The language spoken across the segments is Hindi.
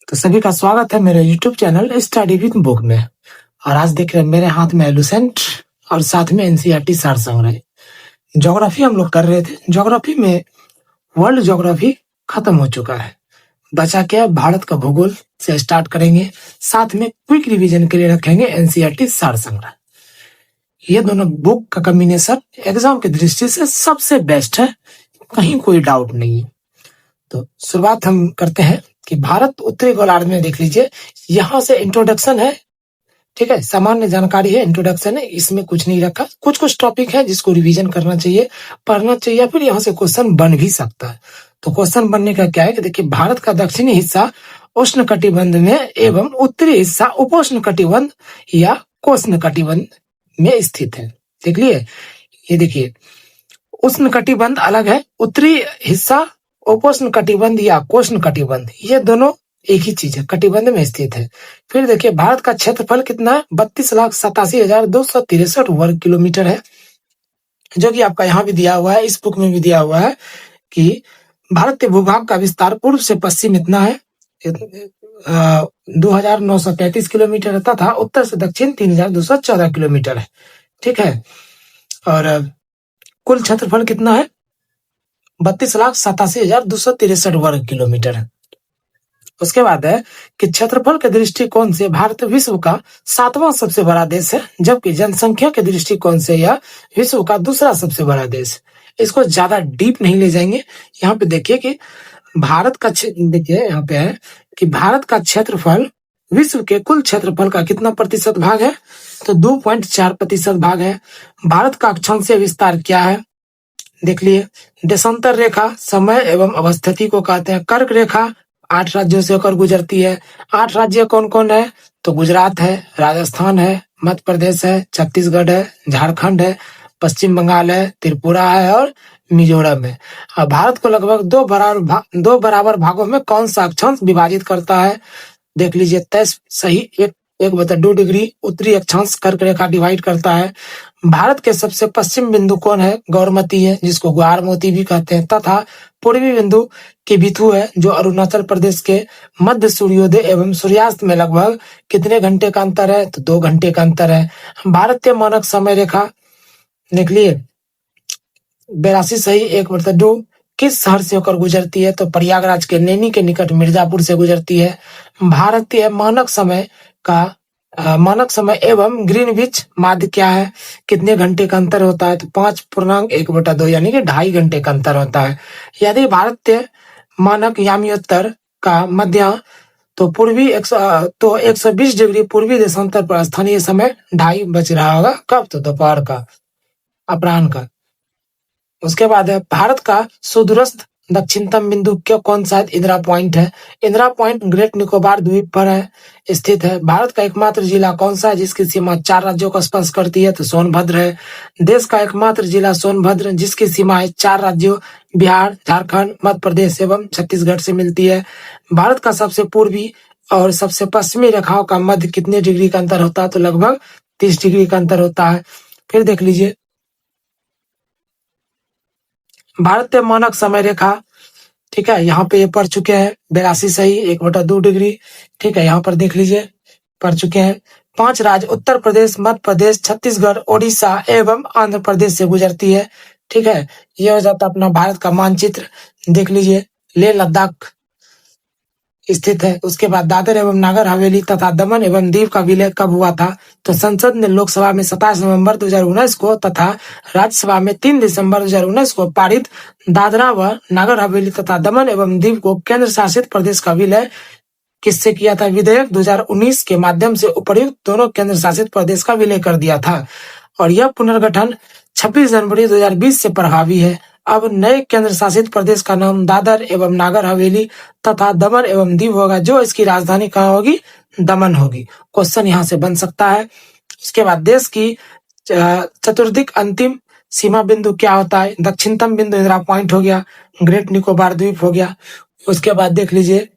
तो सभी का स्वागत है मेरे YouTube channel study with book में। और आज देख रहे हैं मेरे हाथ में लुसेंट और साथ में एनसीईआरटी सार संग्रह। ज्योग्राफी हम लोग कर रहे थे। ज्योग्राफी में वर्ल्ड ज्योग्राफी खत्म हो चुका है, बचा क्या भारत का भूगोल से स्टार्ट करेंगे, साथ में क्विक रिवीजन के लिए रखेंगे एनसीईआरटी सार संग्रह। ये दोनों बुक का कॉम्बिनेशन एग्जाम की दृष्टि से सबसे बेस्ट है, कहीं कोई डाउट नहीं है। तो शुरुआत हम करते हैं कि भारत उत्तरी गोलार्ध में देख लीजिए, यहाँ से इंट्रोडक्शन है, ठीक है, सामान्य जानकारी है, इंट्रोडक्शन है, इसमें कुछ नहीं रखा। कुछ टॉपिक है जिसको रिवीजन करना चाहिए, पढ़ना चाहिए, फिर यहाँ से क्वेश्चन बन भी सकता है। तो क्वेश्चन बनने का क्या है कि देखिए, भारत का दक्षिणी हिस्सा उष्ण कटिबंध में एवं उत्तरी हिस्सा उपोष्ण कटिबंध या कोष्ण कटिबंध में स्थित है। देख लिए, ये देखिए, उष्ण कटिबंध अलग है, उत्तरी हिस्सा उपोष्ण कटिबंध या कोष्ण कटिबंध, ये दोनों एक ही चीज है, कटिबंध में स्थित है। फिर देखिए, भारत का क्षेत्रफल कितना है? 32,87,263 वर्ग किलोमीटर है, जो कि आपका यहाँ भी दिया हुआ है, इस बुक में भी दिया हुआ है कि भारतीय भूभाग का विस्तार पूर्व से पश्चिम इतना है 2,933 किलोमीटर तथा उत्तर से दक्षिण 3,214 किलोमीटर है, ठीक है। और कुल क्षेत्रफल कितना है? 32,87,263 वर्ग किलोमीटर है। उसके बाद है कि क्षेत्रफल के दृष्टिकोण से भारत विश्व का 7वां सबसे बड़ा देश है, जबकि जनसंख्या के दृष्टिकोण से यह विश्व का दूसरा सबसे बड़ा देश है। इसको ज्यादा डीप नहीं ले जाएंगे। यहाँ पे देखिए कि भारत का, देखिए यहाँ पे है कि भारत का क्षेत्रफल विश्व के कुल क्षेत्रफल का कितना प्रतिशत भाग है? तो 2.4% भाग है। भारत का अक्षांशीय विस्तार क्या है? देख लिए, देशांतर रेखा समय एवं अवस्थिति को कहते हैं। कर्क रेखा 8 राज्यों से होकर गुजरती है। 8 राज्य कौन कौन है? तो गुजरात है, राजस्थान है, मध्य प्रदेश है, छत्तीसगढ़ है, झारखंड है, पश्चिम बंगाल है, त्रिपुरा है और मिजोरम है। अब भारत को लगभग दो बराबर भागों में कौन सा अक्षांश विभाजित करता है? देख लीजिए, 23 सही 1/2 डिग्री उत्तरी अक्षांश कर्क रेखा डिवाइड करता है। भारत के सबसे पश्चिम बिंदु कौन है? गौरमती है, जिसको ग्वारमोती भी कहते हैं, तथा पूर्वी बिंदु किबिथु है, जो अरुणाचल प्रदेश के मध्य सूर्योदय एवं सूर्यास्त में लगभग कितने घंटे का अंतर है? तो 2 घंटे का अंतर है। भारतीय मानक समय रेखा देख लिए, 82 सही 1/2 किस शहर से होकर गुजरती है? तो प्रयागराज के नैनी के निकट मिर्जापुर से गुजरती है। भारतीय मानक समय एवं ग्रीनविच माध्य क्या है? कितने घंटे का अंतर होता है? तो 5.1/2 यानी कि 2.5 घंटे का अंतर होता है। यदि भारतीय मानक यामियोत्तर का मध्य तो 120 डिग्री पूर्वी देशांतर पर स्थानीय समय 2.5 बज रहा होगा। कब? तो दोपहर का, अपराह्न का। उसके बाद है भारत का सुदूरस्थ दक्षिणतम बिंदु क्या कौन सा है? इंदिरा पॉइंट है। इंदिरा पॉइंट ग्रेट निकोबार द्वीप पर है, स्थित है। भारत का एकमात्र जिला कौन सा है जिसकी सीमा 4 राज्यों को स्पर्श करती है? तो सोनभद्र है। देश का एकमात्र जिला सोनभद्र, जिसकी सीमाएं 4 राज्यों बिहार, झारखंड, मध्य प्रदेश एवं छत्तीसगढ़ से मिलती है। भारत का सबसे पूर्वी और सबसे पश्चिमी रेखाओं का मध्य कितने डिग्री का अंतर होता है? तो लगभग 30 डिग्री का अंतर होता है। फिर देख लीजिए, भारतीय मानक समय रेखा, ठीक है, यहाँ पे ये पढ़ चुके हैं, 82 सही 1/2 डिग्री, ठीक है, यहाँ पर देख लीजिए, पढ़ चुके हैं। 5 राज्य उत्तर प्रदेश, मध्य प्रदेश, छत्तीसगढ़, ओडिशा एवं आंध्र प्रदेश से गुजरती है, ठीक है। ये हो जाता अपना भारत का मानचित्र। देख लीजिए, लेह लद्दाख स्थित है। उसके बाद दादर एवं नागर हवेली तथा दमन एवं दीव का विलय कब हुआ था? तो संसद ने लोकसभा में 27 नवंबर 2019 को तथा राज्यसभा में 3 दिसंबर 2019 को पारित दादरा व नागर हवेली तथा दमन एवं दीव को केंद्र शासित प्रदेश का विलय किससे किया था? विधेयक 2019 के माध्यम से उपर्युक्त दोनों केंद्र शासित प्रदेश का विलय कर दिया था। और यह पुनर्गठन 26 जनवरी 2020 से प्रभावी है। अब नए केंद्र शासित प्रदेश का नाम दादर एवं नागर हवेली तथा दमन एवं दीव होगा, जो इसकी राजधानी कहाँ होगी? दमन होगी। क्वेश्चन यहाँ से बन सकता है। उसके बाद देश की चतुर्दिक अंतिम सीमा बिंदु क्या होता है? दक्षिणतम बिंदु इंदिरा पॉइंट हो गया, ग्रेट निकोबार द्वीप हो गया। उसके बाद देख लीजिए,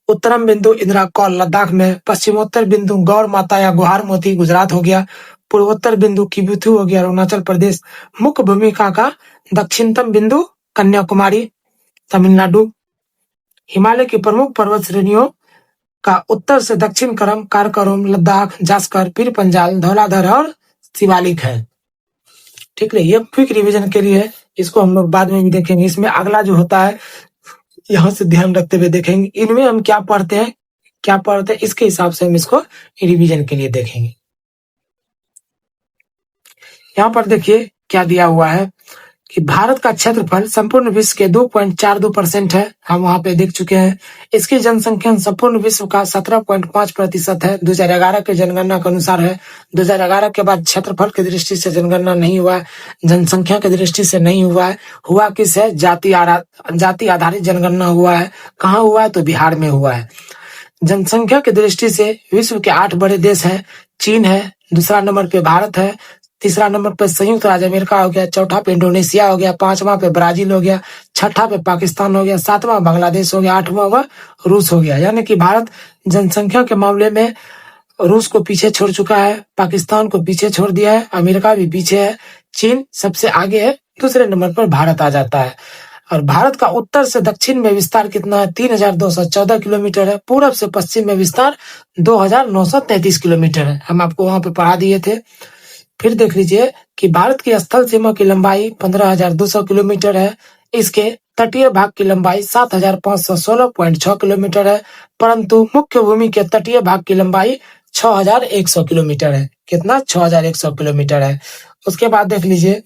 उत्तरम बिंदु इंदिरा कौल लद्दाख में, पश्चिमोत्तर बिंदु गौर माता या गुहार मोती गुजरात हो गया, पूर्वोत्तर बिंदु किबिथु हो गया अरुणाचल प्रदेश, मुख्य भूमिका का दक्षिणतम बिंदु कन्याकुमारी तमिलनाडु, हिमालय की प्रमुख पर्वत श्रेणियों का उत्तर से दक्षिण क्रम काराकोरम, लद्दाख, जास्कर, पीर पंजाल, धौलाधर और शिवालिक है। ठीक है, ये क्विक रिवीजन के लिए, इसको हम लोग बाद में भी देखेंगे। इसमें अगला जो होता है, यहाँ से ध्यान रखते हुए देखेंगे इनमें हम क्या पढ़ते हैं, इसके हिसाब से हम इसको रिवीजन के लिए देखेंगे। यहाँ पर देखिए क्या दिया हुआ है कि भारत का क्षेत्रफल संपूर्ण विश्व के 2.42% है, हम वहां पे देख चुके हैं। इसकी जनसंख्या संपूर्ण विश्व का 17.5% है, 2011 के जनगणना के अनुसार है। 2011 के बाद क्षेत्रफल की दृष्टि से जनगणना नहीं हुआ है, जनसंख्या की दृष्टि से नहीं हुआ है। हुआ किस है, जाति आधारित जनगणना हुआ है। कहाँ हुआ है, तो बिहार में हुआ है। जनसंख्या की दृष्टि से विश्व के 8 बड़े देश हैं। चीन है, दूसरा नंबर पे भारत है, तीसरा नंबर पे संयुक्त राज्य अमेरिका हो गया, चौथा पे इंडोनेशिया हो गया, पांचवा पे ब्राजील हो गया, छठा पे पाकिस्तान हो गया, सातवां बांग्लादेश हो गया, आठवां रूस हो गया। यानी कि भारत जनसंख्या के मामले में रूस को पीछे छोड़ चुका है, पाकिस्तान को पीछे छोड़ दिया है, अमेरिका भी पीछे है, चीन सबसे आगे है, दूसरे नंबर पर भारत आ जाता है। और भारत का उत्तर से दक्षिण में विस्तार कितना है, 3214 किलोमीटर है। पूरब से पश्चिम में विस्तार 2933 किलोमीटर है, हम आपको वहां पे पढ़ा दिए थे। फिर देख लीजिए कि भारत की स्थल सीमा की लंबाई 15,200 किलोमीटर है। इसके तटीय भाग की लंबाई 7,516.6 किलोमीटर है, परंतु मुख्य भूमि के तटीय भाग की लंबाई 6,100 किलोमीटर है। कितना, 6,100 किलोमीटर है। उसके बाद देख लीजिए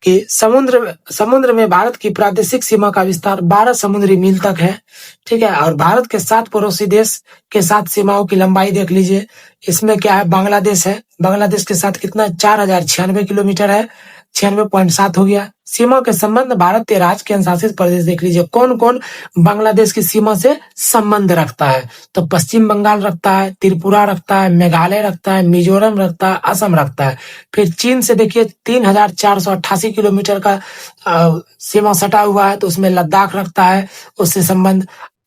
कि समुद्र में भारत की प्रादेशिक सीमा का विस्तार 12 समुद्री मील तक है। ठीक है, और भारत के 7 पड़ोसी देश के साथ सीमाओं की लंबाई देख लीजिए। इसमें क्या है, बांग्लादेश है, बांग्लादेश के साथ कितना, 4,096 किलोमीटर है, 96.7 हो गया। सीमा के संबंध भारत के राज्य के अनुशासित प्रदेश देख लीजिए, कौन कौन बांग्लादेश की सीमा से संबंध रखता है। तो पश्चिम बंगाल रखता है, त्रिपुरा रखता है, मेघालय रखता है, मिजोरम रखता है, असम रखता है। फिर चीन से देखिए 3,488 किलोमीटर का सीमा सटा हुआ है, तो उसमें लद्दाख रखता है, उससे संबंध।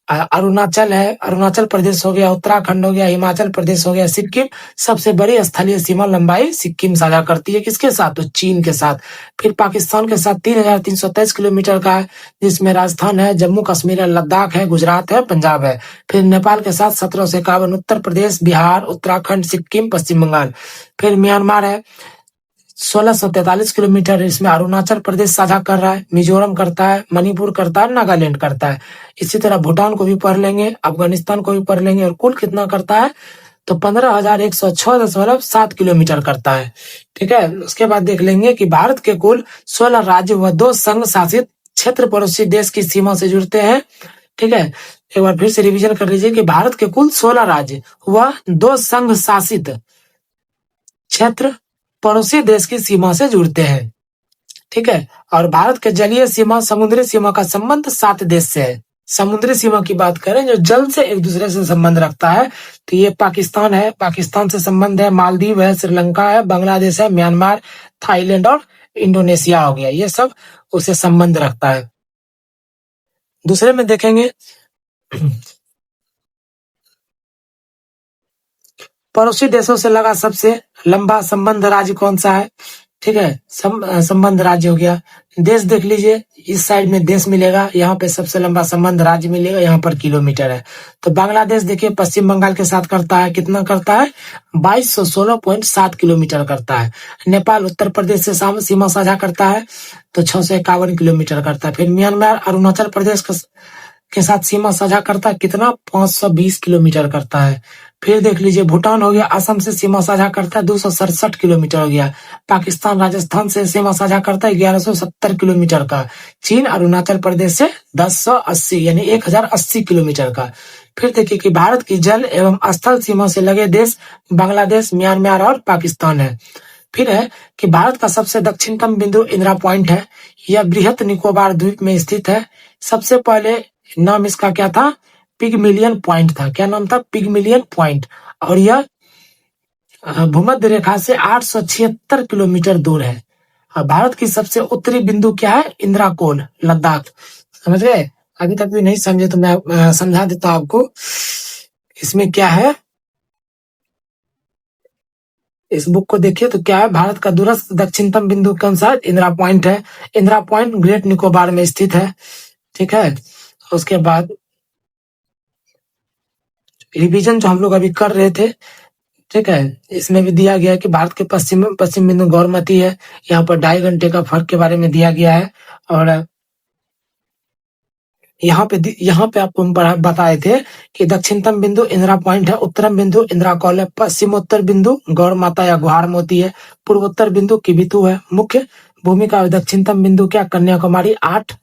अरुणाचल है, अरुणाचल प्रदेश हो गया, उत्तराखंड हो गया, हिमाचल प्रदेश हो गया, सिक्किम सबसे बड़ी स्थलीय सीमा लंबाई सिक्किम साझा करती है, किसके साथ, तो चीन के साथ। फिर पाकिस्तान के साथ 3,323 किलोमीटर का है, जिसमें राजस्थान है, जम्मू कश्मीर है, लद्दाख है, गुजरात है, पंजाब है। फिर नेपाल के साथ 1751, उत्तर प्रदेश, बिहार, उत्तराखंड, सिक्किम, पश्चिम बंगाल। फिर म्यांमार है, 1643 किलोमीटर, इसमें अरुणाचल प्रदेश साझा कर रहा है, मिजोरम करता है, मणिपुर करता है, नागालैंड करता है। इसी तरह भूटान को भी पढ़ लेंगे, अफगानिस्तान को भी पढ़ लेंगे। और कुल कितना करता है, तो 15,106.7 किलोमीटर करता है। ठीक है, उसके बाद देख लेंगे कि भारत के कुल 16 राज्य व 2 संघ शासित क्षेत्र पड़ोसी देश की सीमा से जुड़ते हैं। ठीक है, एक बार फिर से रिवीजन कर लीजिए कि भारत के कुल 16 राज्य व 2 संघ शासित क्षेत्र पड़ोसी देश की सीमा से जुड़ते हैं। ठीक है, और भारत के जलीय सीमा, समुद्री सीमा का संबंध 7 देश से है। समुद्री सीमा की बात करें जो जल से एक दूसरे से संबंध रखता है, तो ये पाकिस्तान है, पाकिस्तान से संबंध है, मालदीव है, श्रीलंका है, बांग्लादेश है, म्यांमार, थाईलैंड और इंडोनेशिया हो गया, ये सब उससे संबंध रखता है। दूसरे में देखेंगे पड़ोसी देशों से लगा सबसे लंबा संबंध राज्य कौन सा है। ठीक है, संबंध राज्य हो गया। देश देख लीजिए, इस साइड में देश मिलेगा, यहाँ पे सबसे लंबा संबंध राज्य मिलेगा, यहाँ पर किलोमीटर है। तो बांग्लादेश देखिए पश्चिम बंगाल के साथ करता है, कितना करता है, 2216.7 किलोमीटर करता है। नेपाल उत्तर प्रदेश से सीमा साझा करता है, तो 651 किलोमीटर करता है। फिर म्यांमार अरुणाचल प्रदेश के साथ सीमा साझा करता है, कितना, 520 किलोमीटर करता है। फिर देख लीजिए भूटान हो गया, असम से सीमा साझा करता है, 267 किलोमीटर हो गया। पाकिस्तान राजस्थान से सीमा साझा करता है, 1170 किलोमीटर का। चीन अरुणाचल प्रदेश से 1080 यानी 1080 किलोमीटर का। फिर देखिए कि भारत की जल एवं स्थल सीमा से लगे देश बांग्लादेश, म्यांमार और पाकिस्तान है। फिर है कि भारत का सबसे दक्षिणतम बिंदु इंदिरा पॉइंट है, यह बृहत निकोबार द्वीप में स्थित है। सबसे पहले नाम इसका क्या था, पिगमिलियन पॉइंट था। क्या नाम था, पिगमिलियन पॉइंट। और यह भूमध्य रेखा से 876 किलोमीटर दूर है। भारत की सबसे उत्तरी बिंदु क्या है, इंदिरा कोल, लद्दाख। समझ गए, अभी तक भी नहीं समझे तो मैं समझा देता हूं आपको। इसमें क्या है, इस बुक को देखिए तो क्या है, भारत का दूरस्थ दक्षिणतम बिंदु कौन सा, इंदिरा पॉइंट है। इंदिरा पॉइंट ग्रेट निकोबार में स्थित है। ठीक है, उसके बाद रिवीजन जो हम लोग अभी कर रहे थे, ठीक है, इसमें भी दिया गया है कि भारत के पश्चिम बिंदु गौरमती है। यहाँ पर 2.5 घंटे का फर्क के बारे में दिया गया है। और यहाँ पे आपको हम बताए थे कि दक्षिणतम बिंदु इंदिरा पॉइंट है, उत्तरम बिंदु इंदिरा कॉल है, पश्चिमोत्तर बिंदु गौर माता या गुहार मोती है, पूर्वोत्तर बिंदु किबिथु है, मुख्य भूमिका दक्षिणतम बिंदु क्या कन्याकुमारी 8,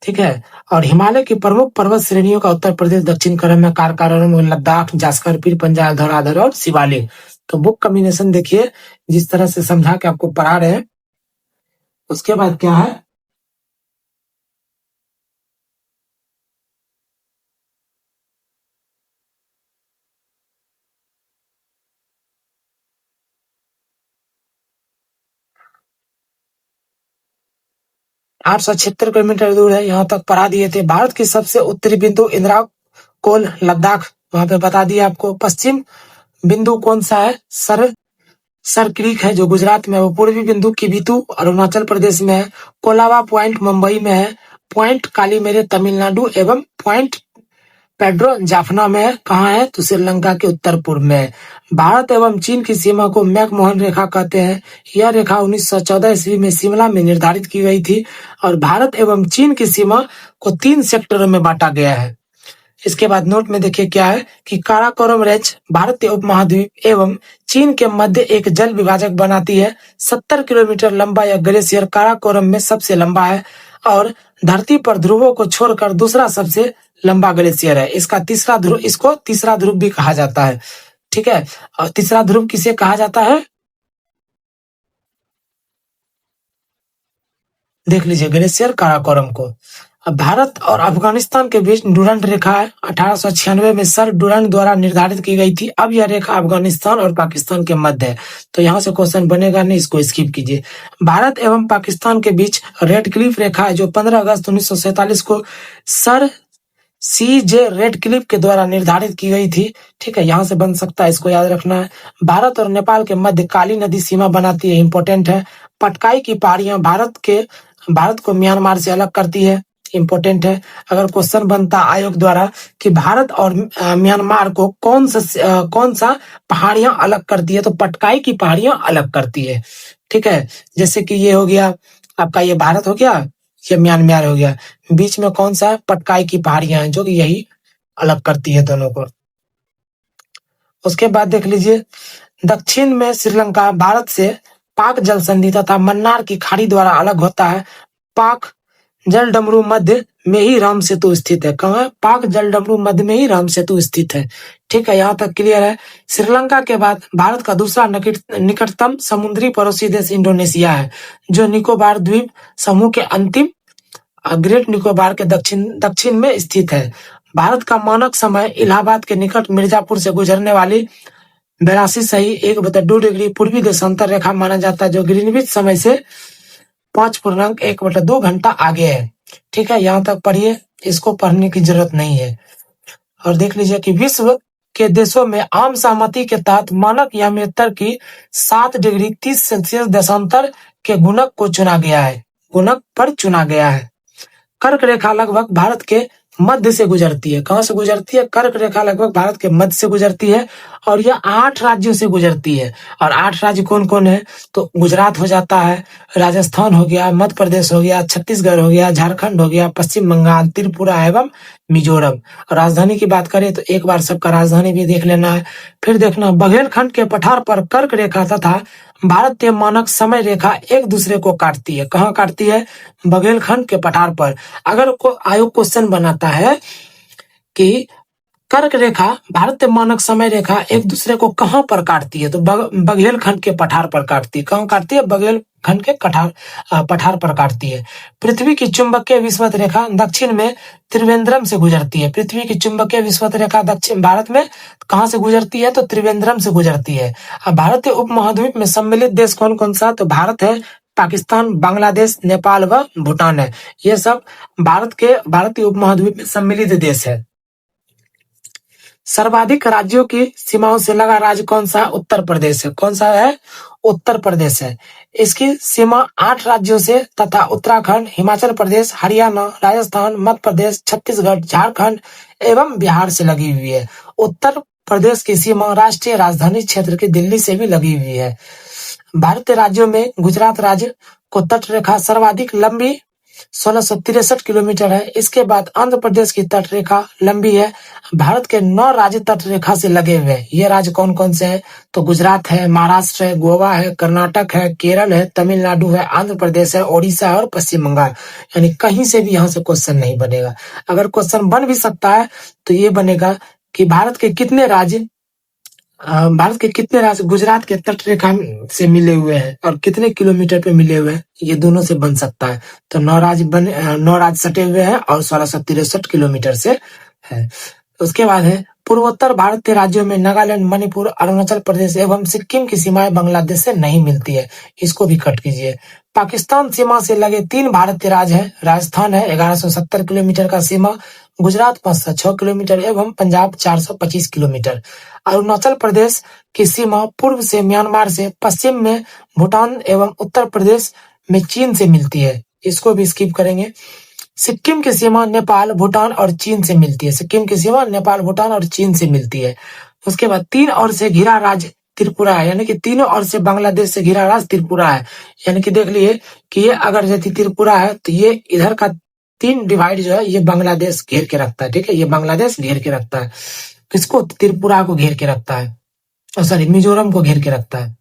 ठीक है। और हिमालय की प्रमुख पर्वत श्रेणियों का उत्तर प्रदेश, दक्षिण करम में कारकारोम, लद्दाख, जास्कर पीर, पंजाब, धौलाधर और शिवालिक। तो बुक कॉम्बिनेशन देखिए जिस तरह से समझा के आपको पढ़ा रहे हैं। उसके बाद क्या है, 876 किलोमीटर दूर है, यहाँ तक पढ़ा दिए थे। भारत की सबसे उत्तरी बिंदु इंदिरा कोल लद्दाख, वहां पे बता दिया आपको। पश्चिम बिंदु कौन सा है, सर क्रीक है जो गुजरात में है। वो पूर्वी बिंदु किबिथु अरुणाचल प्रदेश में है। कोलाबा पॉइंट मुंबई में है। पॉइंट कालीमेरे तमिलनाडु एवं पॉइंट पेड्रो जाफना में है। कहाँ है, तो श्रीलंका के उत्तर पूर्व में है। भारत एवं चीन की सीमा को मैकमोहन रेखा कहते हैं। यह रेखा 1914 ईस्वी में शिमला में निर्धारित की गई थी और भारत एवं चीन की सीमा को 3 सेक्टरों में बांटा गया है। इसके बाद नोट में देखिए क्या है कि काराकोरम रेंज भारतीय उपमहाद्वीप एवं चीन के मध्य एक जल विभाजक बनाती है। 70 किलोमीटर लंबा यह ग्लेशियर काराकोरम में सबसे लंबा है और धरती पर ध्रुवों को छोड़कर दूसरा सबसे लंबा ग्लेशियर है। इसको तीसरा ध्रुव भी कहा जाता है, ठीक है। और तीसरा ध्रुव किसे कहा जाता है, देख लीजिए, ग्लेशियर काराकोरम को। अब भारत और अफगानिस्तान के बीच डुरंड रेखा है, 1896 में सर डुरंड द्वारा निर्धारित की गई थी। अब यह रेखा अफगानिस्तान और पाकिस्तान के मध्य है, तो यहाँ से क्वेश्चन बनेगा नहीं, इसको स्किप कीजिए। भारत एवं पाकिस्तान के बीच रेड क्लिफ रेखा है जो 15 अगस्त 1947 को सर CJ रेड क्लिफ के द्वारा निर्धारित की गई थी, ठीक है। यहाँ से बन सकता है, इसको याद रखना है। भारत और नेपाल के मध्य काली नदी सीमा बनाती है, इंपोर्टेंट है। पटकाई की पहाड़ियां भारत को म्यांमार से अलग करती है, इंपोर्टेंट है। अगर क्वेश्चन बनता आयोग द्वारा कि भारत और म्यांमार को कौन सा पहाड़ियां अलग करती है, तो पटकाई की पहाड़ियां अलग करती है, ठीक है। जैसे कि ये हो गया आपका, ये भारत हो गया, ये म्यांमार हो गया, बीच में कौन सा पटकाई की पहाड़ियां हैं जो कि यही अलग करती है दोनों को। उसके बाद देख लीजिए, दक्षिण में श्रीलंका भारत से पाक जल संधि तथा मन्नार की खाड़ी द्वारा अलग होता है। पाक जल डमरू मध्य में ही राम सेतु स्थित है। कहाँ है, पाक जल डमरू मध्य में ही राम सेतु स्थित है, ठीक है। यहाँ तक क्लियर है। श्रीलंका के बाद भारत का दूसरा निकटतम समुद्री पड़ोसी देश इंडोनेशिया है, जो निकोबार द्वीप समूह के अंतिम ग्रेट निकोबार के दक्षिण में स्थित है। भारत का मानक समय इलाहाबाद के निकट मिर्जापुर से गुजरने वाली 82.1/2 डिग्री पूर्वी देशांतर रेखा माना जाता है, जो ग्रीनविच समय से 5.1/2 घंटा आगे है, ठीक है। यहाँ तक पढ़िए, इसको पढ़ने की जरूरत नहीं है। और देख लीजिए कि विश्व के देशों में आम सहमति के तहत मानक याम्योत्तर की 7 डिग्री 30 सेल्सियस देशांतर के गुणक को चुना गया है, गुणक पर चुना गया है। कर्क रेखा लगभग भारत के मध्य से गुजरती है। कहां से गुजरती है, कर्क रेखा लगभग भारत के मध्य से गुजरती है और यह 8 राज्यों से गुजरती है। और 8 राज्य कौन कौन है, तो गुजरात हो जाता है, राजस्थान हो गया, मध्य प्रदेश हो गया, छत्तीसगढ़ हो गया, झारखंड हो गया, पश्चिम बंगाल, त्रिपुरा एवं मिजोरम। राजधानी की बात करें तो एक बार सबका राजधानी भी देख लेना है। फिर देखना, बघेलखंड के पठार पर कर्क रेखा तथा भारतीय मानक समय रेखा एक दूसरे को काटती है। कहाँ काटती है, बघेलखंड के पठार पर। अगर आयोग क्वेश्चन बनाता है कि कर्क रेखा भारतीय मानक समय रेखा एक दूसरे को कहां पर काटती है, तो बघेलखंड के पठार पर काटती है। कहां काटती है, बघेलखंड के पठार पर काटती है। पृथ्वी की चुंबकीय विषुवत रेखा दक्षिण में त्रिवेंद्रम से गुजरती है। पृथ्वी की चुंबकीय विषुवत रेखा दक्षिण भारत में कहां से गुजरती है, तो त्रिवेंद्रम से गुजरती है। अब भारतीय उपमहाद्वीप में सम्मिलित देश कौन कौन सा, तो भारत है, पाकिस्तान, बांग्लादेश, नेपाल व भूटान है। ये सब भारतीय उपमहाद्वीप में सम्मिलित देश है। सर्वाधिक राज्यों की सीमाओं से लगा राज्य कौन सा है? उत्तर प्रदेश है। कौन सा है? उत्तर प्रदेश है। इसकी सीमा 8 राज्यों से तथा उत्तराखंड, हिमाचल प्रदेश, हरियाणा, राजस्थान, मध्य प्रदेश, छत्तीसगढ़, झारखंड एवं बिहार से लगी हुई है। उत्तर प्रदेश की सीमा राष्ट्रीय राजधानी क्षेत्र की दिल्ली से भी लगी हुई है। भारतीय राज्यों में गुजरात राज्य को तट रेखा सर्वाधिक लंबी 1663 किलोमीटर है। इसके बाद आंध्र प्रदेश की तट रेखा लंबी है। भारत के 9 राज्य तट रेखा से लगे हुए हैं। ये राज्य कौन कौन से हैं? तो गुजरात है, महाराष्ट्र है, गोवा है, कर्नाटक है, केरल है, तमिलनाडु है, आंध्र प्रदेश है, ओडिशा और पश्चिम बंगाल। यानी कहीं से भी यहाँ से क्वेश्चन नहीं बनेगा। अगर क्वेश्चन बन भी सकता है तो ये बनेगा कि भारत के कितने राज्य गुजरात के तट रेखा से मिले हुए हैं और कितने किलोमीटर पे मिले हुए हैं, ये दोनों से बन सकता है। तो 9 राज्य सटे हुए हैं और 1663 किलोमीटर से है। उसके बाद है पूर्वोत्तर भारत के राज्यों में नागालैंड, मणिपुर, अरुणाचल प्रदेश एवं सिक्किम की सीमाएं बांग्लादेश से नहीं मिलती है। इसको भी कट कीजिए। पाकिस्तान सीमा से लगे 3 भारतीय राज्य हैं। राजस्थान है 1170 किलोमीटर का सीमा, गुजरात 506 किलोमीटर एवं पंजाब 425 किलोमीटर। अरुणाचल प्रदेश की सीमा पूर्व से म्यांमार से, पश्चिम में भूटान एवं उत्तर प्रदेश में चीन से मिलती है। इसको भी स्किप करेंगे। सिक्किम की सीमा नेपाल, भूटान और चीन से मिलती है। सिक्किम की सीमा नेपाल, भूटान और चीन से मिलती है। उसके बाद 3 ओर से घिरा राज्य त्रिपुरा है। यानी कि तीनों ओर से बांग्लादेश से घिरा राज्य त्रिपुरा है। यानी कि देख लिए कि ये अगर जैसे त्रिपुरा है तो ये इधर का 3 डिवाइड जो है ये बांग्लादेश घेर के रखता है। ठीक है, ये बांग्लादेश घेर के रखता है। किसको? त्रिपुरा को घेर के रखता है। सॉरी, मिजोरम को घेर के रखता है।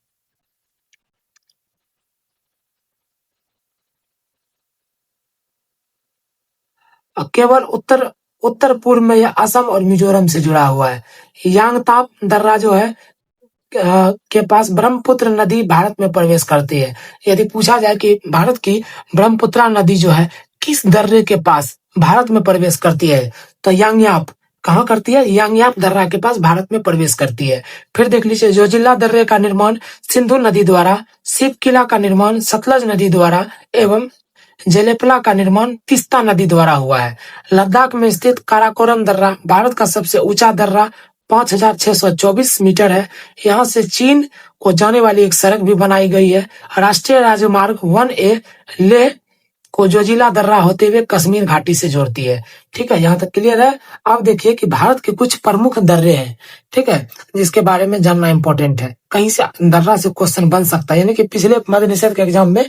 केवल उत्तर उत्तर पूर्व में यह असम और मिजोरम से जुड़ा हुआ है। यांगताप दर्रा जो है के पास ब्रह्मपुत्र नदी भारत में प्रवेश करती है। यदि पूछा जाए कि भारत की ब्रह्मपुत्रा नदी जो है किस दर्रे के पास भारत में प्रवेश करती है, तो यांगयाप कहाँ करती है? यांगयाप दर्रा के पास भारत में प्रवेश करती है। फिर देख लीजिए, जोजिला दर्रे का निर्माण सिंधु नदी द्वारा, शिव किला का निर्माण सतलज नदी द्वारा एवं जेलेपला का निर्माण तीस्ता नदी द्वारा हुआ है। लद्दाख में स्थित काराकोरम दर्रा भारत का सबसे ऊंचा दर्रा 5624 मीटर है। यहाँ से चीन को जाने वाली एक सड़क भी बनाई गई है। राष्ट्रीय राजमार्ग 1A लेह को जोजिला दर्रा होते हुए कश्मीर घाटी से जोड़ती है। ठीक है, यहाँ तक क्लियर है। अब देखिए कि भारत के कुछ प्रमुख दर्रे हैं, ठीक है, जिसके बारे में जानना इंपॉर्टेंट है। कहीं से दर्रा से क्वेश्चन बन सकता है। यानी कि पिछले मध्य निषेध के एग्जाम में,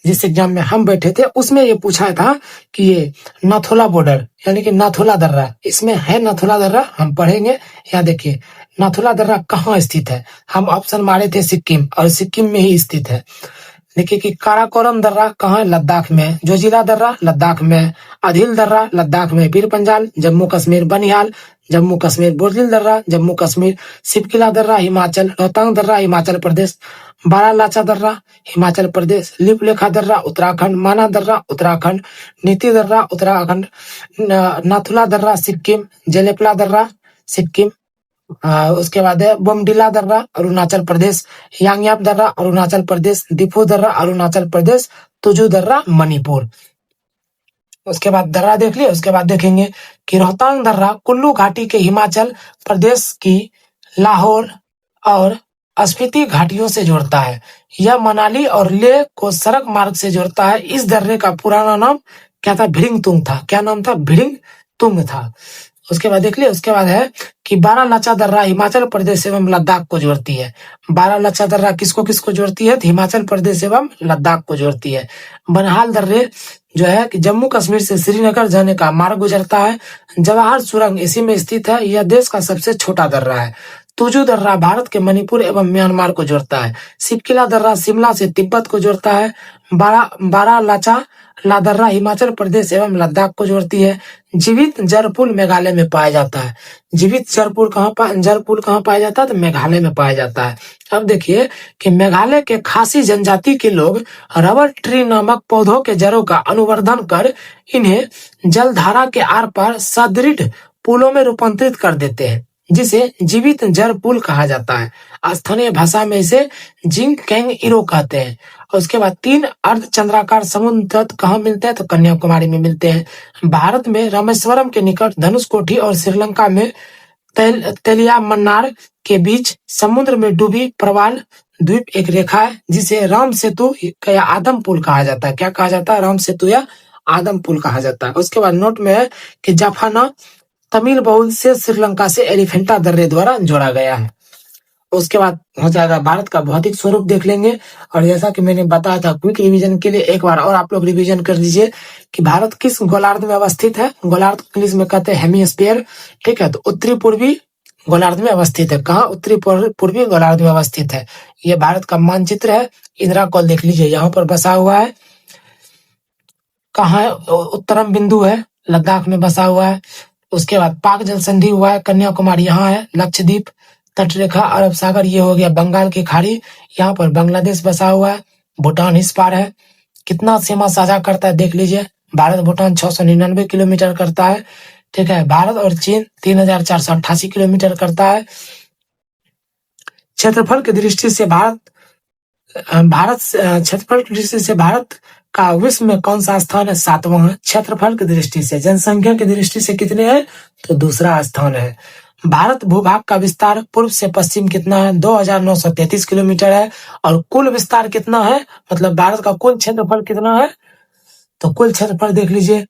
जिस एग्जाम में हम बैठे थे, उसमें ये पूछा था कि ये नाथुला बॉर्डर यानी कि नाथुला दर्रा, इसमें है नाथुला दर्रा, हम पढ़ेंगे। यहाँ देखिए नाथुला दर्रा कहाँ स्थित है। हम ऑप्शन मारे थे सिक्किम, और सिक्किम में ही स्थित है। देखिए कि काराकोरम दर्रा कहाँ है? लद्दाख में। जोजिला दर्रा लद्दाख में, अदिल दर्रा लद्दाख में, पीर पंजाल जम्मू कश्मीर, बनिहाल जम्मू कश्मीर, बोरदिल दर्रा जम्मू कश्मीर, शिवकिला दर्रा हिमाचल, रोहतांग दर्रा हिमाचल प्रदेश, बारालाचा दर्रा हिमाचल प्रदेश, लिपलेखा दर्रा उत्तराखंड, माना दर्रा उत्तराखंड, नीति दर्रा उत्तराखंड, नाथुला दर्रा सिक्किम, जेलेपला दर्रा सिक्किम। उसके बाद है बोमडिला दर्रा अरुणाचल प्रदेश, यांगयाप दर्रा अरुणाचल प्रदेश, दिफू दर्रा अरुणाचल प्रदेश, तुजू दर्रा मणिपुर। उसके बाद दर्रा देख लिया। उसके बाद देखेंगे कि रोहतांग दर्रा कुल्लू घाटी के हिमाचल प्रदेश की लाहौर और स्पीति घाटियों से जोड़ता है। यह मनाली और लेह को सड़क मार्ग से जोड़ता है। इस दर्रे का पुराना नाम क्या था? भिड़िंग तुंग था। क्या नाम था? भिड़िंग तुंग था। उसके बाद देख लिया। उसके बाद है कि बारालाचा दर्रा हिमाचल प्रदेश एवं लद्दाख को जोड़ती है। बारालाचा दर्रा किसको किसको जोड़ती है? तो हिमाचल प्रदेश एवं लद्दाख को जोड़ती है। बनहाल दर्रे जो है कि जम्मू कश्मीर से श्रीनगर जाने का मार्ग गुजरता है। जवाहर सुरंग इसी में स्थित है। यह देश का सबसे छोटा दर्रा है। तुजू दर्रा भारत के मणिपुर एवं म्यांमार को जोड़ता है। शिवकिला दर्रा शिमला से तिब्बत को जोड़ता है। बारालाचा दर्रा हिमाचल प्रदेश एवं लद्दाख को जोड़ती है। जीवित जरपुल मेघालय में पाया जाता है। जीवित जरपुल कहाँ पाया जाता है? तो मेघालय में पाया जाता है। अब देखिए कि मेघालय के खासी जनजाति के लोग रबर ट्री नामक पौधों के जड़ों का अनुवर्धन कर इन्हें जलधारा के आर पार सदृढ़ पुलों में रूपांतरित कर देते हैं, जिसे जीवित जड़ पुल कहा जाता है। स्थानीय भाषा में इसे जिंग कैंग इरो कहते हैं। और उसके बाद 3 अर्ध चंद्राकार समुद्र तट कहाँ मिलते हैं? तो कन्याकुमारी में मिलते हैं। भारत में रामेश्वरम के निकट धनुषकोटी और श्रीलंका में तेलिया मन्नार के बीच समुद्र में डूबी प्रवाल द्वीप एक रेखा है जिसे राम सेतु या आदम पुल कहा जाता है। क्या कहा जाता है? राम सेतु या आदम पुल कहा जाता है। उसके बाद नोट में है कि जाफना तमिल बहुल से श्रीलंका से एलिफेंटा दर्रे द्वारा जोड़ा गया है। उसके बाद हो जाएगा भारत का भौतिक स्वरूप देख लेंगे। और जैसा कि मैंने बताया था क्विक रिवीजन के लिए एक बार और आप लोग रिवीजन कर लीजिए कि भारत किस गोलार्ध में अवस्थित है। गोलार्ध इंग्लिश में कहते हैं हेमिस्फीयर। ठीक है, तो उत्तरी पूर्वी गोलार्ध में अवस्थित है। कहाँ? उत्तरी पूर्वी गोलार्ध में अवस्थित है। ये भारत का मानचित्र है। इंदिरा कॉल देख लीजिए, यहाँ पर बसा हुआ है। कहाँ है? उत्तरम बिंदु है, लद्दाख में बसा हुआ है। उसके बाद पाक जल संधि हुआ है, कन्याकुमारी यहाँ है, लक्षद्वीप तटरेखा अरब सागर ये हो गया, बंगाल की खाड़ी यहाँ पर बांग्लादेश बसा हुआ है, भूटान इस पार है। कितना सीमा साझा करता है देख लीजिए, भारत भूटान 699 किलोमीटर करता है। ठीक है, भारत और चीन 3488 किलोमीटर करता है। क्षेत्रफल की दृष्टि से क्षेत्रफल की दृष्टि से भारत का विश्व में कौन सा स्थान है? 7वां है। क्षेत्रफल की दृष्टि से, जनसंख्या की दृष्टि से कितने हैं? तो दूसरा स्थान है। भारत भूभाग का विस्तार पूर्व से पश्चिम कितना है? 2933 किलोमीटर है। और कुल विस्तार कितना है, मतलब भारत का कुल क्षेत्रफल कितना है? तो कुल क्षेत्रफल देख लीजिए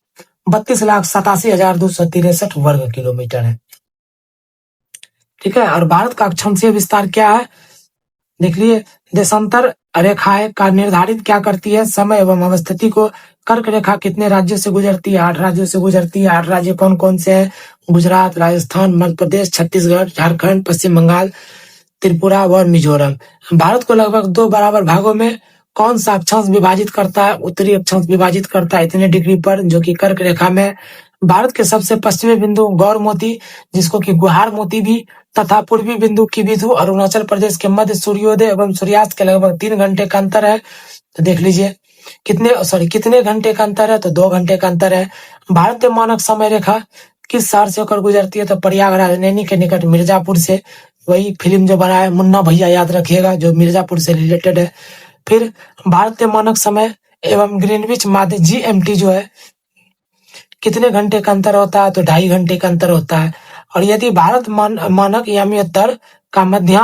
32,87,263 वर्ग किलोमीटर है। ठीक है, और भारत का अक्षांशीय विस्तार क्या है? देख लिए, देशांतर रेखाएं का निर्धारित क्या करती है? समय एवं अवस्थिति को। कर्क रेखा कितने राज्यों से गुजरती है? 8 राज्यों से गुजरती है। 8 राज्य कौन कौन से हैं? गुजरात, राजस्थान, मध्य प्रदेश, छत्तीसगढ़, झारखंड, पश्चिम बंगाल, त्रिपुरा और मिजोरम। भारत को लगभग 2 बराबर भागों में कौन सा अक्षांश विभाजित करता है? उत्तरी अक्षांश विभाजित करता है इतने डिग्री पर, जो कि कर्क रेखा में। भारत के सबसे पश्चिमी बिंदु गौर मोती, जिसको कि गुहार मोती भी, तथा पूर्वी बिंदु किबिथु अरुणाचल प्रदेश के मध्य सूर्योदय एवं सूर्यास्त के लगभग 3 घंटे का अंतर है। तो देख लीजिए कितने घंटे का अंतर है? तो 2 घंटे का अंतर है। भारतीय मानक समय रेखा किस शहर से होकर गुजरती है? तो प्रयागराज नैनी के निकट मिर्जापुर से। वही फिल्म जो बना है मुन्ना भैया, याद रखिएगा, जो मिर्जापुर से रिलेटेड है। फिर भारतीय मानक समय एवं ग्रीनविच माध्य GMT जो है कितने घंटे का अंतर होता है? तो 2.5 घंटे का अंतर होता है। और यदि भारत मानक यामी उत्तर का मध्य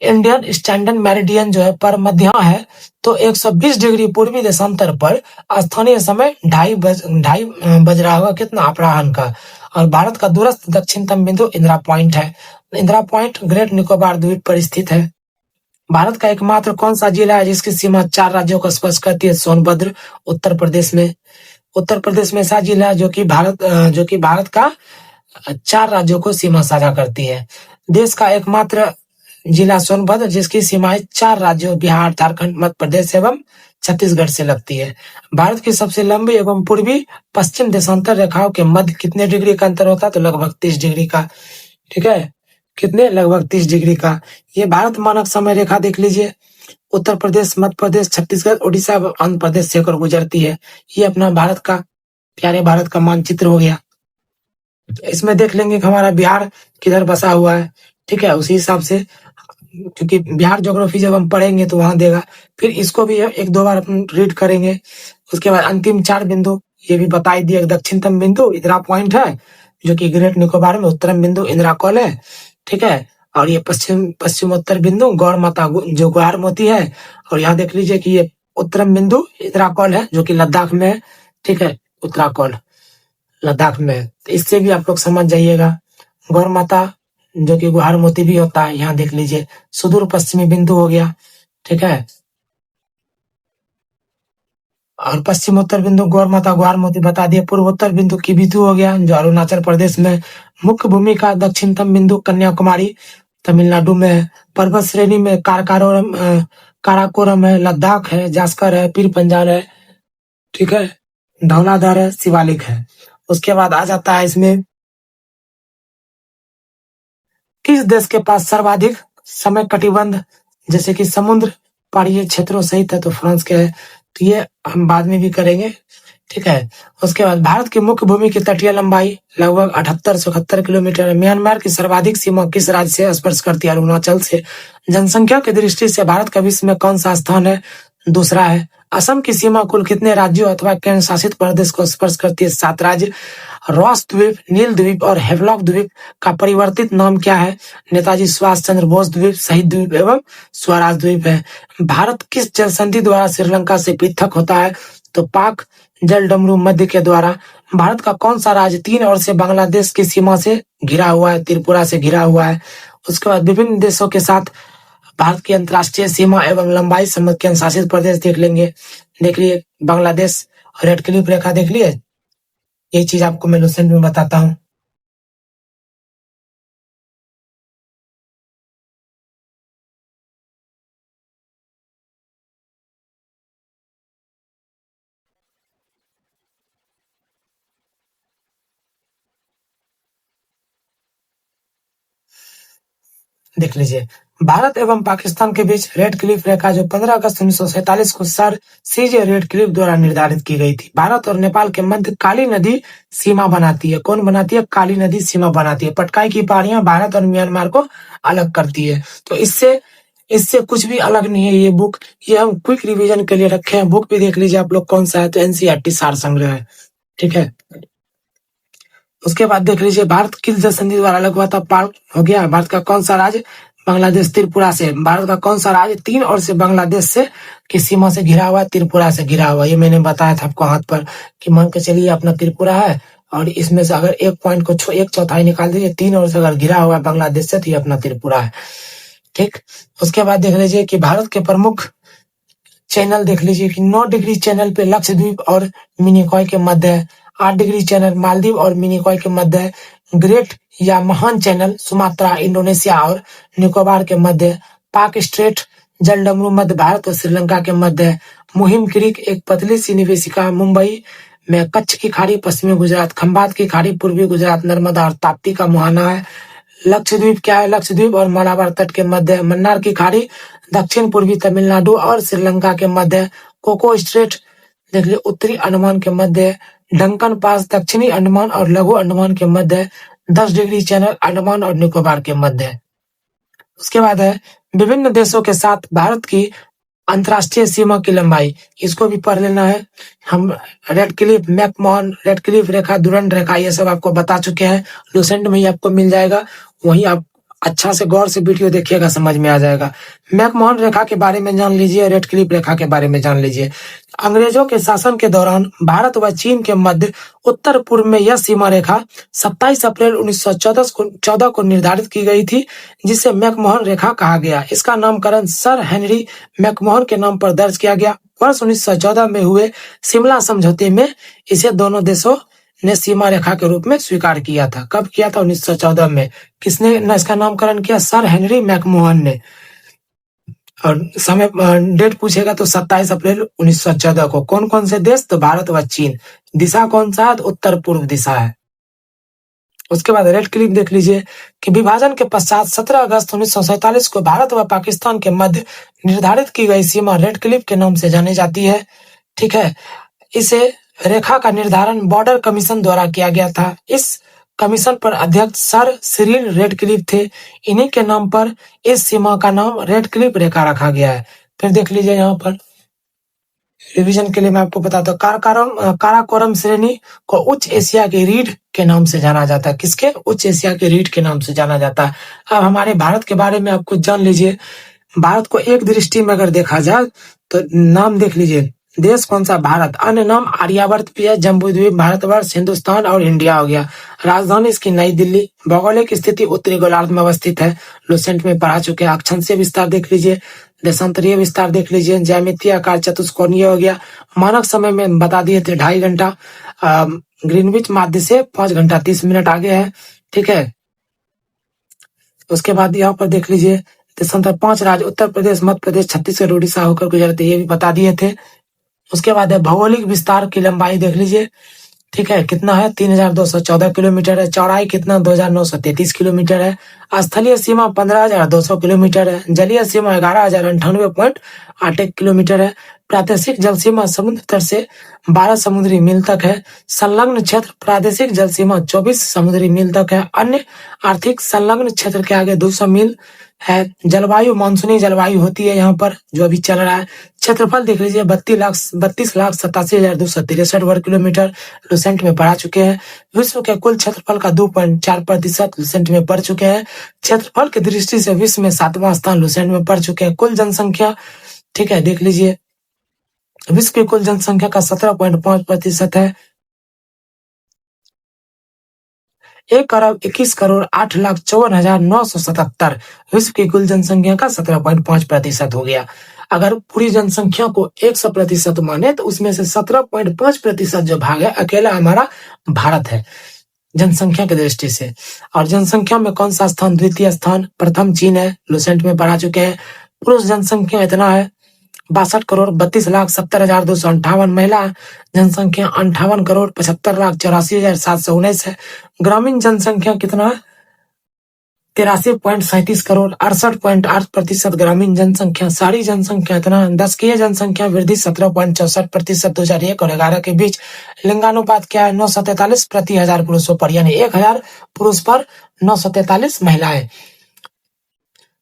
इंडियन स्टैंडर्ड मेरिडियन जो है पर मध्य है, तो 120 डिग्री पूर्वी देशांतर पर स्थानीय समय 2:30 बज रहा होगा, कितना? अपराह्न का। और भारत का दूरस्थ दक्षिणतम बिंदु इंदिरा पॉइंट है। इंदिरा पॉइंट ग्रेट निकोबार द्वीप पर स्थित है। भारत का एकमात्र कौन सा जिला है जिसकी सीमा 4 राज्यों को स्पर्श करती है? सोनभद्र, उत्तर प्रदेश में। उत्तर प्रदेश में ऐसा जिला है जो कि भारत का 4 राज्यों को सीमा साझा करती है। देश का एकमात्र जिला सोनभद्र, जिसकी सीमाएं 4 राज्यों बिहार, झारखंड, मध्य प्रदेश एवं छत्तीसगढ़ से लगती है। भारत की सबसे लंबी एवं पूर्वी पश्चिम देशांतर रेखाओं के मध्य कितने डिग्री का अंतर होता है? तो लगभग 30 डिग्री का। ठीक है, कितने? लगभग 30 डिग्री का। ये भारत मानक समय रेखा देख लीजिए, उत्तर प्रदेश, मध्य प्रदेश, छत्तीसगढ़, उड़ीसा व आंध्र प्रदेश से होकर गुजरती है। ये अपना भारत का, प्यारे भारत का मानचित्र हो गया। इसमें देख लेंगे कि हमारा बिहार किधर बसा हुआ है। ठीक है, उसी हिसाब से, क्योंकि बिहार ज्योग्राफी जब हम पढ़ेंगे तो वहां देगा, फिर इसको भी 1-2 बार अपन रीड करेंगे। उसके बाद अंतिम 4 बिंदु ये भी बता ही दिए। दक्षिणतम बिंदु इंदिरा पॉइंट है, जो कि ग्रेट निकोबार में। उत्तरम बिंदु इंदिरा कॉल है। ठीक है, और ये पश्चिमोत्तर बिंदु गौर माता जो गुहार मोती है। और यहाँ देख लीजिए कि ये उत्तरम बिंदु इंदिरा कॉल है, जो कि लद्दाख में है। ठीक है, उत्तराखंड लद्दाख में है। तो इससे भी आप लोग समझ जाइएगा। गौर माता जो कि गुहार मोती भी होता है, यहाँ देख लीजिए सुदूर पश्चिमी बिंदु हो गया। ठीक है, और पश्चिमोत्तर बिंदु गौर माता गुहार मोती बता दिए। पूर्वोत्तर बिंदु किबिथु हो गया, जो अरुणाचल प्रदेश में। मुख्य भूमि का दक्षिणतम बिंदु कन्याकुमारी तमिलनाडु में है। पर्वत श्रेणी में काराकोरम है, लद्दाख है, जास्कर है, पीर पंजाल है। ठीक है, धौलाधार है, शिवालिक है। उसके बाद आ जाता है इसमें, किस देश के पास सर्वाधिक समय कटिबंध जैसे कि समुद्र पारीय क्षेत्रों सहित है? तो फ्रांस के है। तो ये हम बाद में भी करेंगे। ठीक है, उसके बाद भारत की मुख्य भूमि की तटीय लंबाई लगभग 78-71 किलोमीटर है। म्यांमार की सर्वाधिक सीमा किस राज्य से स्पर्श करती है? अरुणाचल से। जनसंख्या की दृष्टि से भारत का विश्व में कौन सा स्थान है? दूसरा है। असम की सीमा कुल कितने राज्यों अथवा केंद्र शासित प्रदेश को स्पर्श करती है? 7 राज्य। रॉस द्वीप, नील द्वीप और हेवलॉक द्वीप का परिवर्तित नाम क्या है? नेताजी सुभाष चंद्र बोस द्वीप, शहीद द्वीप एवं स्वराज द्वीप है। भारत किस जल संधि द्वारा श्रीलंका से पृथक होता है? तो पाक जल डमरू मध्य के द्वारा। भारत का कौन सा राज्य 3 ओर से बांग्लादेश की सीमा से घिरा हुआ है? त्रिपुरा से घिरा हुआ है। उसके बाद विभिन्न देशों के साथ भारत की अंतर्राष्ट्रीय सीमा एवं लंबाई संबंध के शासित प्रदेश देख लेंगे। देख लिए बांग्लादेश, रेड क्लिफ रेखा देख लिए। ये चीज आपको मैं लुसेंट में बताता हूँ। देख लीजिए, भारत एवं पाकिस्तान के बीच रेड क्लिफ रेखा जो 15 अगस्त 1947 को सर सीजे रेड क्लिफ द्वारा निर्धारित की गई थी। भारत और नेपाल के मध्य काली नदी सीमा बनाती है। कौन बनाती है? काली नदी सीमा बनाती है। पटकाई की पहाड़ियां भारत और म्यांमार को अलग करती है। तो इससे इससे कुछ भी अलग नहीं है ये बुक। ये हम क्विक रिवीजन के लिए रखे हैं। बुक भी देख लीजिए आप लोग कौन सा है, तो एनसीईआरटी सार संग्रह है। ठीक है। उसके बाद देख लीजिए, भारत किस जल संधि द्वारा अलग हुआ था? पाक हो गया। भारत का कौन सा राज्य? बांग्लादेश त्रिपुरा से। भारत का कौन सा राज्य 3 ओर से बांग्लादेश से की सीमा से घिरा हुआ है? त्रिपुरा से घिरा हुआ। ये मैंने बताया था आपको हाथ पर कि मान के चलिए अपना त्रिपुरा है और इसमें से अगर एक पॉइंट को 1/4 निकाल दीजिए, 3 ओर से अगर घिरा हुआ है बांग्लादेश से, तो ये अपना त्रिपुरा है। ठीक। उसके बाद देख लीजिए कि भारत के प्रमुख चैनल देख लीजिए कि 9 डिग्री चैनल पे लक्षद्वीप और मिनिकॉय के मध्य है। 8 डिग्री चैनल मालदीव और मिनिकॉय के मध्य है। ग्रेट या महान चैनल सुमात्रा, इंडोनेशिया और निकोबार के मध्य है। पाक स्ट्रेट जलडमरू मध्य भारत और श्रीलंका के मध्य है। मुहिम क्रीक एक पतली सी निवेशिका मुंबई में, कच्छ की खाड़ी पश्चिमी गुजरात, खंबात की खाड़ी पूर्वी गुजरात, नर्मदा और ताप्ती का मुहाना है। लक्षद्वीप क्या है? लक्षद्वीप और मालाबार तट के मध्य है। मन्नार की खाड़ी दक्षिण पूर्वी तमिलनाडु और श्रीलंका के मध्य है। कोको स्ट्रेट देख लीजिए उत्तरी अंडमान के मध्य है। डंकन पास दक्षिणी अंडमान और लघु अंडमान के मध्य है। 10 डिग्री चैनल अंडमान और निकोबार के मध्य है। उसके बाद है विभिन्न देशों के साथ भारत की अंतर्राष्ट्रीय सीमा की लंबाई। इसको भी पढ़ लेना है। हम Radcliffe, McMahon, Radcliffe रेखा, दुरंड रेखा, ये सब आपको बता चुके हैं। लुसेंट में ही आपको मिल जाएगा। वहीं आप अच्छा से गौर से वीडियो देखिएगा, समझ में आ जाएगा। मैकमोहन रेखा के बारे में जान लीजिए, रेड क्लिफ रेखा के बारे में जान लीजिए। अंग्रेजों के शासन के दौरान भारत व चीन के मध्य उत्तर पूर्व में यह सीमा रेखा 27 अप्रैल 1914 को निर्धारित की गई थी, जिसे मैकमोहन रेखा कहा गया। इसका नामकरण सर हेनरी मैकमोहन के नाम पर दर्ज किया गया। वर्ष 1914 में हुए शिमला समझौते में इसे दोनों देशों ने सीमा रेखा के रूप में स्वीकार किया था। कब किया था? 1914 में। किसने इसका नामकरण किया? सर हेनरी मैकमोहन ने। और समय डेट पूछेगा तो 27 अप्रैल 1914 को। कौन कौन से देश? तो भारत व चीन। दिशा कौन सा है? तो उत्तर पूर्व दिशा है। उसके बाद रेड क्लिफ देख लीजिए कि विभाजन के पश्चात 17 अगस्त 1947 को भारत व पाकिस्तान के मध्य निर्धारित की गई सीमा रेड क्लिफ के नाम से जानी जाती है। ठीक है। इसे रेखा का निर्धारण बॉर्डर कमीशन द्वारा किया गया था। इस कमीशन पर अध्यक्ष सर सिरिल रेडक्लिफ थे। इन्हीं के नाम पर इस सीमा का नाम रेडक्लिफ रेखा रखा गया है। फिर देख लीजिए यहाँ पर रिवीजन के लिए मैं आपको बताता हूँ। काराकोरम श्रेणी को उच्च एशिया के रीढ़ के नाम से जाना जाता है। किसके? उच्च एशिया के रीढ़ के नाम से जाना जाता है। अब हमारे भारत के बारे में आप कुछ जान लीजिए। भारत को एक दृष्टि में अगर देखा जाए तो नाम देख लीजिए। देश कौन सा? भारत। अन्य नाम आर्यावर्त भी है, जम्बूद्वीप, भारतवर्ष, हिंदुस्तान और इंडिया हो गया। राजधानी इसकी नई दिल्ली। भौगोलिक स्थिति उत्तरी गोलार्ध में अवस्थित है। लुसेंट में पढ़ा चुके हैं। अक्षांशीय विस्तार देख लीजिए, देशांतरीय विस्तार देख लीजिए। ज्यामितीय आकार चतुष्कोणीय हो गया। मानक समय में बता दिए थे 2.5 घंटा। ग्रीनविच माध्य से 5 घंटा 30 मिनट आगे है। ठीक है। उसके बाद यहाँ पर देख लीजिए देशांतर 5 राज्य उत्तर प्रदेश, मध्य प्रदेश, छत्तीसगढ़, उड़ीसा होकर गुजरते, ये भी बता दिए थे। उसके बाद है भौगोलिक विस्तार की लंबाई देख लीजिए। ठीक है। कितना है? 3214 किलोमीटर है। चौड़ाई कितना? 2933 किलोमीटर है। स्थलीय सीमा 15200 किलोमीटर है। जलीय सीमा 11098.81 किलोमीटर है। प्रादेशिक जल सीमा समुद्र तट से 12 समुद्री मील तक है। संलग्न क्षेत्र प्रादेशिक जल सीमा 24 समुद्री मील तक है। अन्य आर्थिक संलग्न क्षेत्र के आगे 200 मील है। जलवायु मानसूनी जलवायु होती है यहाँ पर, जो अभी चल रहा है। क्षेत्रफल देख लीजिए 32,87,263 वर्ग किलोमीटर लुसेंट में पढ़ा चुके हैं। विश्व के कुल क्षेत्रफल का 2.4% लुसेंट में पढ़ चुके हैं। क्षेत्रफल की दृष्टि से विश्व में 7वां स्थान लुसेंट में पढ़ चुके हैं। कुल जनसंख्या, ठीक है, देख लीजिए विश्व की कुल जनसंख्या का 17.5% है। 1,21,08,54,977 विश्व की कुल जनसंख्या का 17.5% हो गया। अगर पूरी जनसंख्या को 100% माने तो उसमें से 17.5% जो भाग है अकेला हमारा भारत है जनसंख्या की दृष्टि से। और जनसंख्या में कौन सा स्थान? द्वितीय स्थान, प्रथम चीन है, लुसेंट में पढ़ा चुके हैं। पुरुष जनसंख्या इतना है 62,70,70,258। महिला जनसंख्या 58,75,84,719 है। ग्रामीण जनसंख्या कितना है? 83.37 करोड़, 68.8% ग्रामीण जनसंख्या। शहरी जनसंख्या इतना 10 जनसंख्या वृद्धि 17.64% 2001 और 11 के बीच। लिंगानुपात क्या है? 943 प्रति 1000 पुरुषों पर, यानी 1000 पुरुष पर 943 महिलाएं।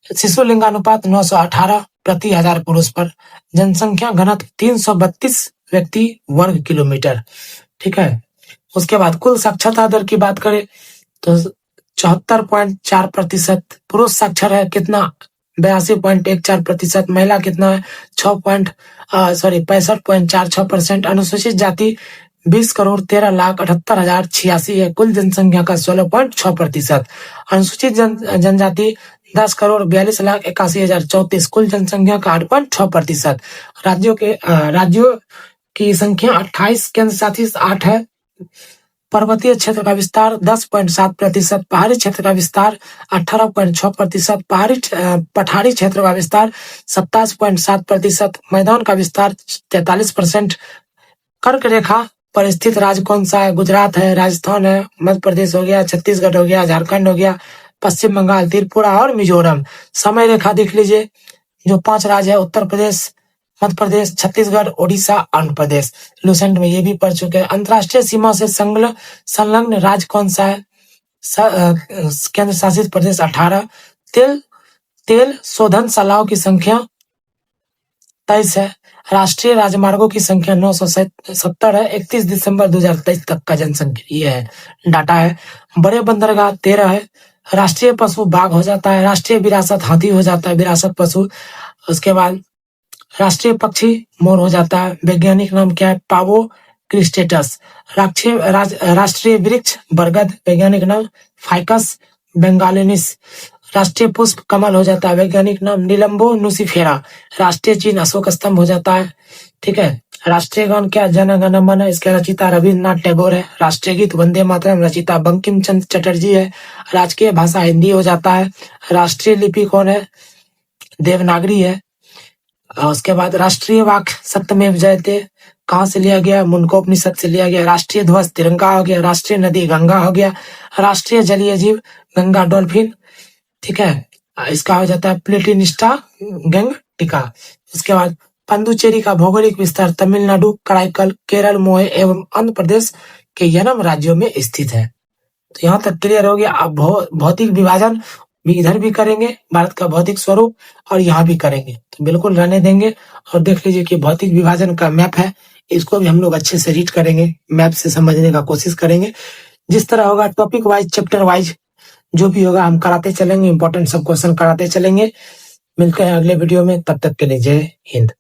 शिशु लिंगानुपात 918 प्रति 1000 पुरुष पर। जनसंख्या घनत्व 332 व्यक्ति वर्ग किलोमीटर, ठीक है। उसके बाद कुल साक्षरता दर की बात करें तो 74.4% पुरुष साक्षर है, कितना? 82.14%। महिला कितना है? 65.46%। अनुसूचित जाति 20,13,78,086 है, कुल जनसंख्या का 16.6%। अनुसूचित जनजाति 10,42,81,034, कुल जनसंख्या का 8.6%। राज्यों की संख्या 28, केंद्र शासित 8 है। पर्वतीय क्षेत्र का विस्तार 10.7%, पहाड़ी क्षेत्र का विस्तार 18.6%, पठारी क्षेत्र का विस्तार 27.7%, मैदान का विस्तार 43%। कर्क रेखा पर स्थित राज्य कौन सा है? गुजरात है, राजस्थान है, मध्य प्रदेश हो गया, छत्तीसगढ़ हो गया, झारखंड हो गया, पश्चिम बंगाल, त्रिपुरा और मिजोरम। समय रेखा देख लीजिए, जो 5 राज्य है उत्तर प्रदेश, मध्य प्रदेश, छत्तीसगढ़, ओडिशा, आंध्र प्रदेश। लुसेंट में ये भी पढ़ चुके हैं। अंतरराष्ट्रीय सीमा से संलग्न राज्य कौन सा है? केंद्र शासित प्रदेश 18। तेल शोधन शालाओं की संख्या 23 है। राष्ट्रीय राजमार्गों की संख्या 970 है। 31 दिसंबर 2023 तक का जनसंख्या ये है, डाटा है। बड़े बंदरगाह 13 है। राष्ट्रीय पशु बाघ हो जाता है। राष्ट्रीय विरासत हाथी हो जाता है, विरासत पशु। उसके बाद राष्ट्रीय पक्षी मोर हो जाता है। वैज्ञानिक नाम क्या है? पावो क्रिस्टेटस। राष्ट्रीय वृक्ष बरगद, वैज्ञानिक नाम फाइकस बेंगालिनिस। राष्ट्रीय पुष्प कमल हो जाता है, वैज्ञानिक नाम निलंबो नुसिफेरा। राष्ट्रीय चिन्ह अशोक स्तंभ हो जाता है, ठीक है। राष्ट्रीय गान क्या? जन गण मन, इसके रचिता रविन्द्रनाथ टैगोर है। राष्ट्रीय गीत वंदे मातरम, रचिता बंकिम चंद्र चटर्जी है। राजकीय भाषा हिंदी हो जाता है। राष्ट्रीय लिपि कौन है? देवनागरी है। उसके बाद राष्ट्रीय वाक्य सत्यमेव जयते कहाँ से लिया गया? मुंडकोपनिषद से लिया गया। राष्ट्रीय ध्वज तिरंगा हो गया। राष्ट्रीय नदी गंगा हो गया। राष्ट्रीय जलीय जीव गंगा डॉल्फिन, ठीक है। इसका हो जाता है प्लेटिनिस्टा गंगटिका। उसके बाद पंदुचेरी का भौगोलिक विस्तार तमिलनाडु, कराईकल, केरल, मोहे एवं आंध्र प्रदेश के यनम राज्यों में स्थित है। तो यहाँ तक क्लियर हो गया। अब भौतिक विभाजन भी इधर भी करेंगे, भारत का भौतिक स्वरूप, और यहाँ भी करेंगे, तो बिल्कुल रहने देंगे। और देख लीजिए कि भौतिक विभाजन का मैप है, इसको भी हम लोग अच्छे से रीड करेंगे, मैप से समझने का कोशिश करेंगे। जिस तरह होगा टॉपिक वाइज, चैप्टर वाइज जो भी होगा हम कराते चलेंगे, इंपॉर्टेंट सब क्वेश्चन कराते चलेंगे। मिलते हैं अगले वीडियो में, तब तक के लिए जय हिंद।